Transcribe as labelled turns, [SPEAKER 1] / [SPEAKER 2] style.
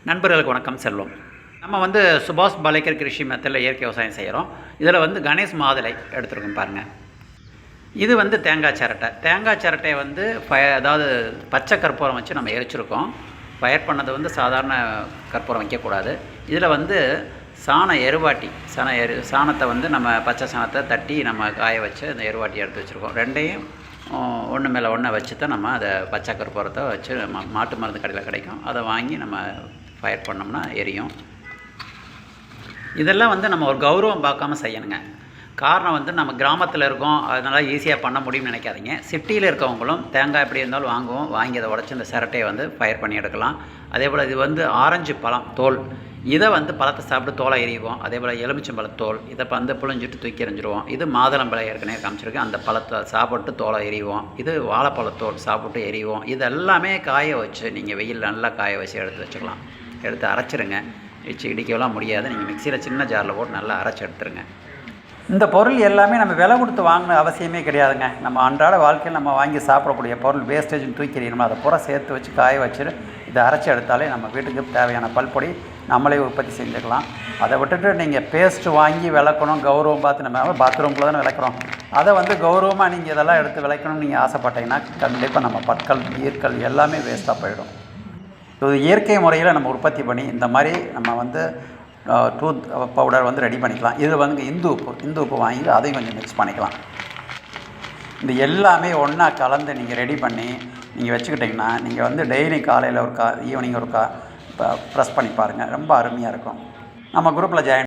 [SPEAKER 1] நண்பர்களுக்கு வணக்கம். செல்வம். நம்ம வந்து சுபாஷ் பாலேக்கர் கிருஷி மெத்தடில் இயற்கை விவசாயம் செய்கிறோம். இதில் வந்து கணேஷ் மாதுளை எடுத்துருக்கோம் பாருங்கள். இது வந்து தேங்காய் சிரட்டையை வந்து அதாவது பச்சை கற்பூரம் வச்சு நம்ம எரிச்சிருக்கோம். ஃபயர் பண்ணது வந்து சாதாரண கற்பூரம் வைக்கக்கூடாது. இதில் வந்து சாணத்தை வந்து நம்ம பச்சை சாணத்தை தட்டி நம்ம காய வச்சு அந்த எருவாட்டி எடுத்து வச்சுருக்கோம். ரெண்டையும் ஒன்று மேலே ஒன்றை வச்சு தான் நம்ம அதை பச்சை கற்பூரத்தை வச்சு மாட்டு மருந்து கடையில் கிடைக்கும், அதை வாங்கி நம்ம ஃபயர் பண்ணோம்னா எரியும். இதெல்லாம் வந்து நம்ம ஒரு கௌரவம் பார்க்காம செய்யணுங்க. காரணம் வந்து நம்ம கிராமத்தில் இருக்கோம், அதனால் ஈஸியாக பண்ண முடியும்னு நினைக்காதீங்க. சிட்டியில் இருக்கவங்களும் தேங்காய் எப்படி இருந்தாலும் வாங்கி அதை உடச்சி இந்த சிரட்டையை வந்து ஃபயர் பண்ணி எடுக்கலாம். அதே போல் இது வந்து ஆரஞ்சு பழம் தோல், இதை வந்து பழத்தை சாப்பிட்டு தோலை எறிவோம். அதே போல் எலுமிச்சம்பழத்தோல் இதை வந்து புழிஞ்சிட்டு தூக்கி எறிஞ்சிடுவோம். இது மாதுளம்பழம் ஏற்கனவே காமிச்சிருக்கேன், அந்த பழத்தை சாப்பிட்டு தோலை எறிவோம். இது வாழைப்பழத்தோல் சாப்பிட்டு எறிவோம். இது எல்லாமே காய வச்சு நீங்கள் வெயில் நல்லா காய வச்சு எடுத்து வச்சுக்கலாம். எடுத்து அரைச்சிருங்க. இடிக்கலாம் முடியாது, நீங்கள் மிக்சியில் சின்ன ஜாரில் போட்டு நல்லா அரைச்சி எடுத்துருங்க. இந்த பொருள் எல்லாமே நம்ம விலை கொடுத்து வாங்கின அவசியமே கிடையாதுங்க. நம்ம அன்றாட வாழ்க்கையில் நம்ம வாங்கி சாப்பிடக்கூடிய பொருள் வேஸ்டேஜ்னு தூக்கிறீங்களோ அதை பூரா சேர்த்து வச்சு காய வச்சுட்டு இதை அரைச்சி எடுத்தாலே நம்ம வீட்டுக்கு தேவையான பல்பொடி நம்மளே உற்பத்தி செஞ்சுக்கலாம். அதை விட்டுட்டு நீங்கள் பேஸ்ட்டு வாங்கி விளக்கணும், கௌரவம் பார்த்து நம்ம பாத்ரூம்குள்ளே தானே விளக்குறோம், அதை வந்து கௌரவமாக நீங்கள் இதெல்லாம் எடுத்து விளக்கணும்னு நீங்கள் ஆசைப்பட்டீங்கன்னா கண்டிப்பாக நம்ம பற்கள் ஈர்க்கல் எல்லாமே வேஸ்ட்டாக போயிடும். இது இயற்கை முறையில் நம்ம உற்பத்தி பண்ணி இந்த மாதிரி நம்ம வந்து டூத் பவுடர் வந்து ரெடி பண்ணிக்கலாம். இது வந்து இந்து உப்பு வாங்கி அதையும் கொஞ்சம் மிக்ஸ் பண்ணிக்கலாம். இந்த எல்லாமே ஒன்றா கலந்து நீங்கள் ரெடி பண்ணி நீங்கள் வச்சுக்கிட்டிங்கன்னா நீங்கள் வந்து டெய்லி காலையில் ஒருக்கா ஈவினிங் ஒருக்கா ப்ரெஸ் பண்ணி பாருங்கள், ரொம்ப அருமையாக இருக்கும். நம்ம குரூப்பில் ஜாயின்